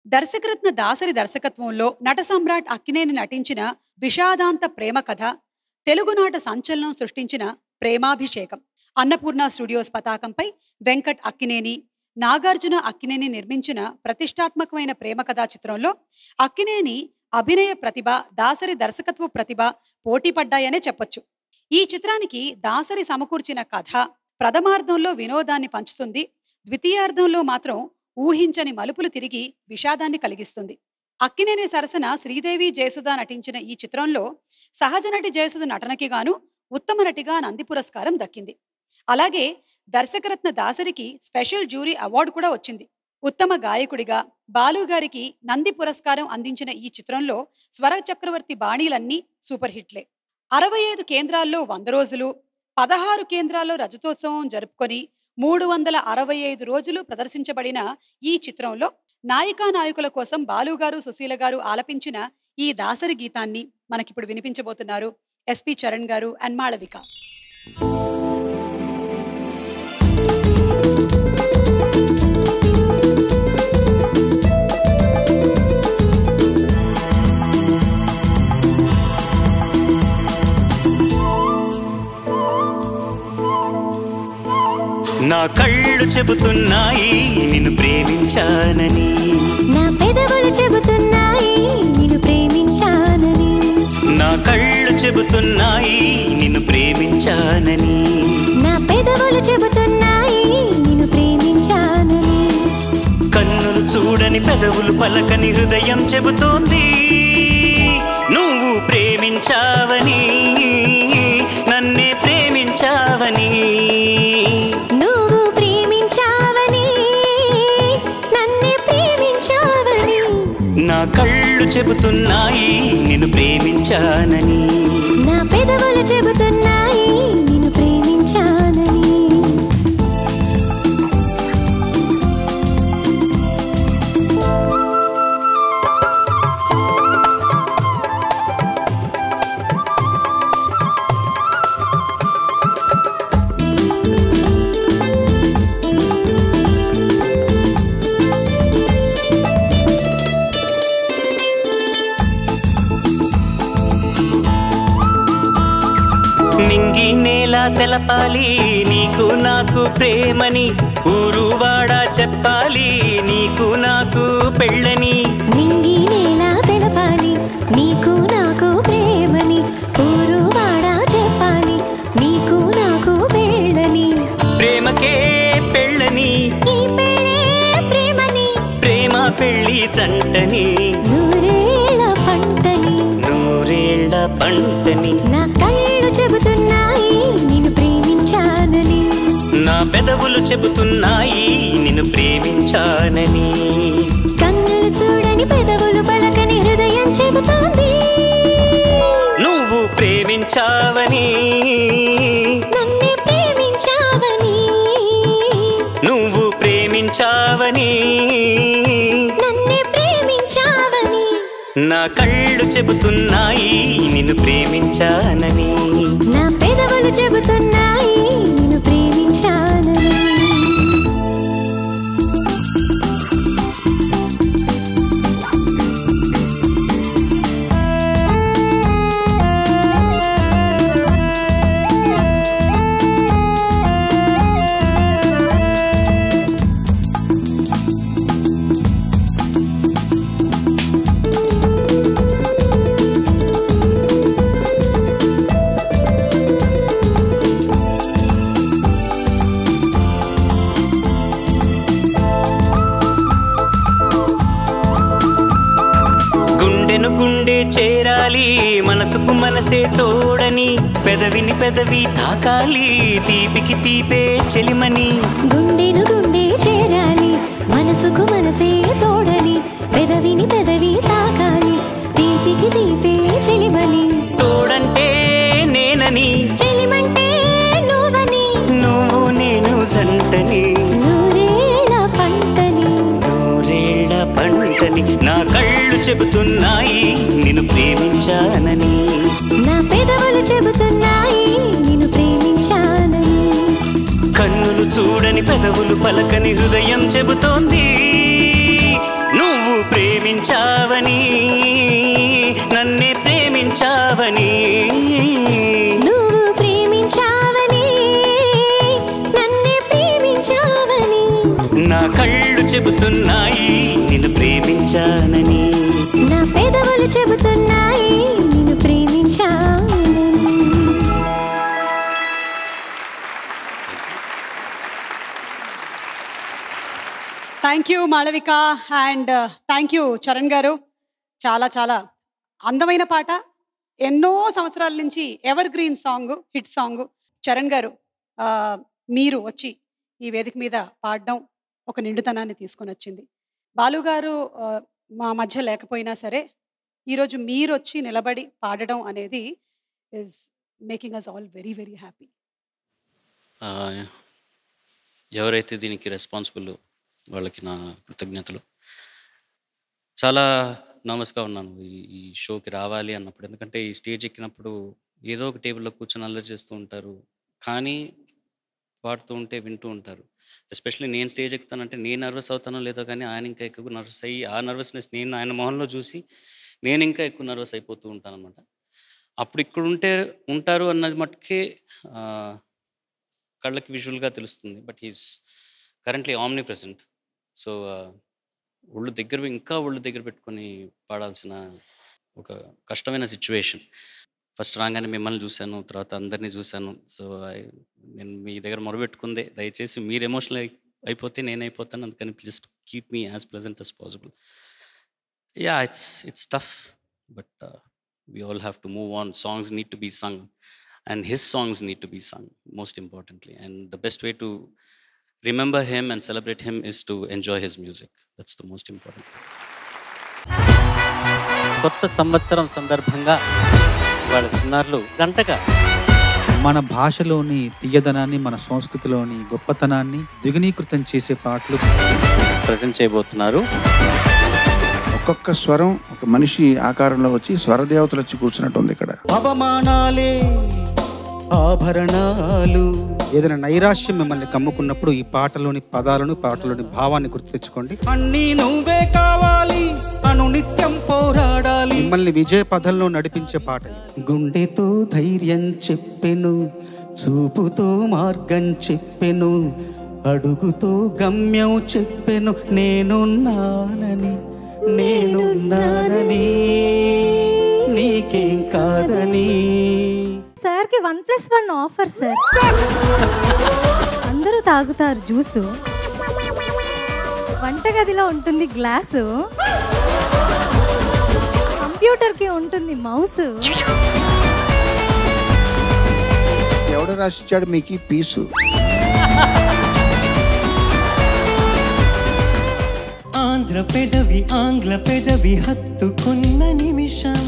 దర్శకరత్న దాసరి దర్శకత్వంలో నట సమ్రాట్ అక్కినేని నటించిన విషాదాంత ప్రేమ కథ తెలుగునాట సంచలనం సృష్టించిన ప్రేమాభిషేకం. అన్నపూర్ణ స్టూడియోస్ పతాకంపై వెంకట్ అక్కినేని, నాగార్జున అక్కినేని నిర్మించిన ప్రతిష్టాత్మకమైన ప్రేమ కథా చిత్రంలో అక్కినేని అభినయ ప్రతిభ, దాసరి దర్శకత్వ ప్రతిభ పోటీ పడ్డాయనే చెప్పొచ్చు. ఈ చిత్రానికి దాసరి సమకూర్చిన కథ ప్రథమార్థంలో వినోదాన్ని పంచుతుంది, ద్వితీయార్థంలో మాత్రం ఊహించని మలుపులు తిరిగి విషాదాన్ని కలిగిస్తుంది. అక్కినేని సరసన శ్రీదేవి జయసుధ నటించిన ఈ చిత్రంలో సహజ నటి జయసుధ నటనకి గాను ఉత్తమ నటిగా నంది పురస్కారం దక్కింది. అలాగే దర్శకరత్న దాసరికి స్పెషల్ జ్యూరీ అవార్డు కూడా వచ్చింది. ఉత్తమ గాయకుడిగా బాలుగారికి నంది పురస్కారం అందించిన ఈ చిత్రంలో స్వర చక్రవర్తి బాణీలన్నీ సూపర్ హిట్లే. 65 కేంద్రాల్లో 100 రోజులు, 16 కేంద్రాల్లో రజతోత్సవం జరుపుకొని 365 రోజులు ప్రదర్శించబడిన ఈ చిత్రంలో నాయికా నాయకుల కోసం బాలుగారు, సుశీల గారు ఆలపించిన ఈ దాసరి గీతాన్ని మనకిప్పుడు వినిపించబోతున్నారు ఎస్పి చరణ్ గారు అండ్ మాళవిక. నా కళ్ళు చెబుతున్నాయి నిన్ను ప్రేమించానని, నా పెదవులు చెబుతున్నాయి నిన్ను ప్రేమించానని, నా కళ్ళు చెబుతున్నాయి నిన్ను ప్రేమించానని, నా పెదవులు చెబుతున్నాయి నిన్ను ప్రేమించానని, కన్నులు చూడని పెదవులు పలకని హృదయం చెబుతోంది నువ్వు ప్రేమించావని, నన్నే ప్రేమించావని, నువ్వు ప్రేమించావని, నన్నే ప్రేమించావని, నా కళ్ళు చెబుతున్నాయి నిన్ను ప్రేమించానని, నా పెదవులు చెబుతున్నాయి నిన్ను ప్రేమించానని. నింగి నేల తెలపాలి నీకు నాకు ప్రేమని, ఊరు వాడ చెప్పాలి నీకు నాకు పెళ్ళని, నింగి నేల తెలపాలి నీకు నాకు ప్రేమని, ఊరు వాడ చెప్పాలి నీకు నాకు పెళ్ళని, ప్రేమకే పెళ్ళని, ఈ పెళ్ళే ప్రేమని, ప్రేమ పెళ్ళి జంటని, నూరేళ్ల పంటని, నూరేళ్ల పంటని, నా కళ్ళు చెబుతున్నాయి నిన్ను ప్రేమించానని, నా పెదవులు చెబుతున్నాయి నిన్ను ప్రేమించానని, కన్నులు చూడని పెదవులు పలకని హృదయం చెబుతోంది నువ్వు ప్రేమించావని, నన్నే ప్రేమించావని, నువ్వు ప్రేమించావని, నన్నే ప్రేమించావని, నా కళ్ళు చెబుతున్నాయి నిన్ను ప్రేమించానని, నా పెదవులు చెబుతున్నాయి నిన్ను ప్రేమించానని. గుండెను గుండె చేరాలి మనసుకు మనసే తోడని, పెదవిని పెదవి తాకాలి తీపికి తీపే చెలిమని, గుండెను గుండె చేరాలి మనసుకు మనసే తోడని, పెదవిని పెదవి తాకాలి తీపికి తీపే చెలిమని, తోడంటే నేనని, చెలిమంటే నువ్వని, నువ్వు నేను జంటని, నూరేళ్ల పంటని, నూరేళ్ల పంటని, నా కళ్ళు చెబుతున్నాయి నిన్ను ప్రేమించానని, నా పెదవులు చెబుతున్నాయి నిన్ను ప్రేమించానని, కన్నులు చూడని పెదవులు పలకని హృదయం చెబుతోంది నువ్వు ప్రేమించావని నన్నే ప్రేమించావని నువ్వు ప్రేమించావని నన్నే ప్రేమించావని నా కళ్ళు చెబుతున్నాయి నిన్ను ప్రేమించానని నా పెదవులు చెబుతున్నాయి నిన్ను ప్రేమించానని. Thank you Malavika and thank you Charan garu. చాలా చాలా అందమైన పాట, ఎన్నో సంవత్సరాల నుంచి evergreen song, hit song. Charan garu మీరు వచ్చి ఈ వేదిక మీద పాడడం ఒక నిండుతనాన్ని తీసుకొని వచ్చింది. బాలు గారు మా మధ్య లేకపోయినా సరే ఈరోజు మీరు వచ్చి నిలబడి పాడడం అనేది is making us all very very happy. ఎవరైతే దీనికి రెస్పాన్సిబుల్ వాళ్ళకి నా కృతజ్ఞతలు. చాలా నర్వస్గా ఉన్నాను ఈ షోకి రావాలి అన్నప్పుడు, ఎందుకంటే ఈ స్టేజ్ ఎక్కినప్పుడు ఏదో ఒక టేబుల్లో కూర్చొని అల్లరి చేస్తూ ఉంటారు, కానీ పాడుతూ ఉంటే వింటూ ఉంటారు. ఎస్పెషల్లీ నేను స్టేజ్ ఎక్కుతానంటే నేను నర్వస్ అవుతానో లేదో, కానీ ఆయన ఇంకా ఎక్కువ నర్వస్ అయ్యి ఆ నర్వస్నెస్ నేను ఆయన మొహంలో చూసి నేను ఇంకా ఎక్కువ నర్వస్ అయిపోతూ ఉంటాను అనమాట. అప్పుడు ఇక్కడ ఉంటారు అన్నది మట్టుకే కళ్ళకి విజువల్గా తెలుస్తుంది, but he's currently omni present. So ఒళ్ళు దగ్గర పెట్టుకొని పాడాల్సిన ఒక కష్టమైన సిచ్యువేషన్. ఫస్ట్ రాగానే మిమ్మల్ని చూశాను, తర్వాత అందరినీ చూశాను. సో నేను మీ దగ్గర మొరబెట్టుకుందే, దయచేసి మీరు ఎమోషనల్ అయిపోతే నేను అయిపోతాను, అందుకని please keep me as pleasant as possible. Yeah, it's tough, but we all have to move on. Songs need to be sung, and his songs need to be sung, most importantly. And the best way to remember him and celebrate him is to enjoy his music. That's the most important thing. కొత్త సంవత్సరం సందర్భంగా వాళ్ళ చిన్నారులు జంటగా మన భాషలోని తీయదనాన్ని, మన సంస్కృతిలోని గొప్పతనాన్ని ద్విగుణీకృతం చేసే పాటలు ప్రజెంట్ చేయబోతున్నారు. ఒక్కొక్క స్వరం ఒక మనిషి ఆకారంలో వచ్చి స్వరదేవతలు వచ్చి కూర్చున్నట్టు ఉంది ఇక్కడ. అవమానాలే ఆభరణాలు. ఏదైనా నైరాశ్యం మిమ్మల్ని కమ్ముకున్నప్పుడు ఈ పాటలోని పదాలను, పాటలోని భావాన్ని గుర్తు తెచ్చుకోండి. అన్నీ నువ్వే కావాలి అను నిత్యం పోరాడాలి. మిమ్మల్ని విజయ పథంలో నడిపించే పాట. గుండెతో ధైర్యం చెప్పెను, చూపుతో మార్గం చెప్పెను, అడుగుతో గమ్యం చెప్పెను, నేనున్నానని నీకేం కాదని. సార్కి 1+1 ఆఫర్ సార్. అందరూ తాగుతారు జ్యూసు, వంటగదిలో ఉంటుంది గ్లాసు, కంప్యూటర్కి ఉంటుంది మౌసు. ఎవడు రాసిచ్చాడు మీకు ఈ పీసు? ఆంగ్ల పెదవి హత్తుకున్న నిమిషం.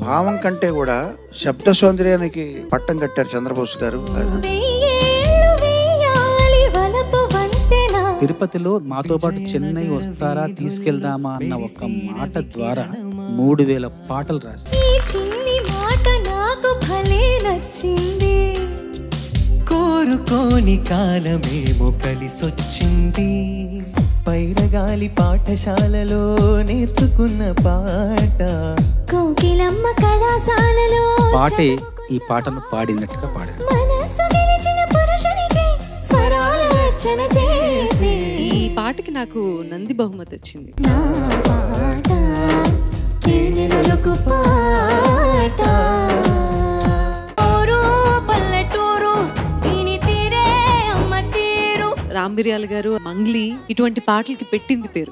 భావం కంటే కూడా శబ్ద సౌందర్యానికి పట్టం కట్టారు చంద్రబోస్ గారు. తిరుపతిలో మాతో పాటు చెన్నై వస్తారా, తీసుకెళ్దామా అన్న ఒక మాట ద్వారా 3000 పాటలు రాసి కోరుకోని కాలమేమో కలిసొచ్చింది, పైరగాలి పాఠశాలలో నేర్చుకున్న పాట, కోకిలమ్మ కళాశాలలో పాటే ఈ పాటను పాడినట్టుగా పాడారు. మనసు గెలిచిన పురుషునికి స్వరాల రచన చేసి ఈ పాటకి నాకు నంది బహుమతి వచ్చింది. నా పాట తేనెలకు పాట. రాంబిర్యాల గారు మంగ్లీ ఇటువంటి పాటలకి పెట్టింది పేరు.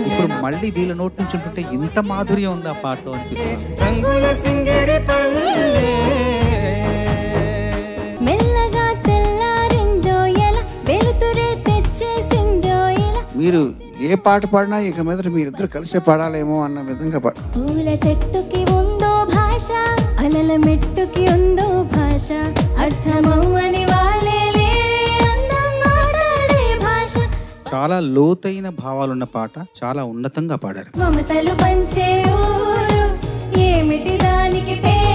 ఇప్పుడు మళ్ళీ వీళ్ళ నోటి నుంచి ఉంటుంటే ఇంత మాధుర్యం ఉంది ఆ పాటలో అనిపిస్తుంది. మెల్లగా తెల్లారిందో ఎలా, వెలుతురే తెచ్చేసిందో ఎలా. మీరు ఏ పాట పాడినా ఇక మీద మీరిద్దరు కలిసే పాడాలేమో అన్న విధంగా పూల చెట్టుకి ఉందో భాష, అలల మెట్టుకి ఉందో భాష, అర్థమవ్వని వాళ్ళే లేరే అందం మాట్లాడే భాష. చాలా లోతైన భావాలున్న పాట, చాలా ఉన్నతంగా పాడారు. మమతలు పంచే ఊరు, ఏమిటి దానికి పేరు?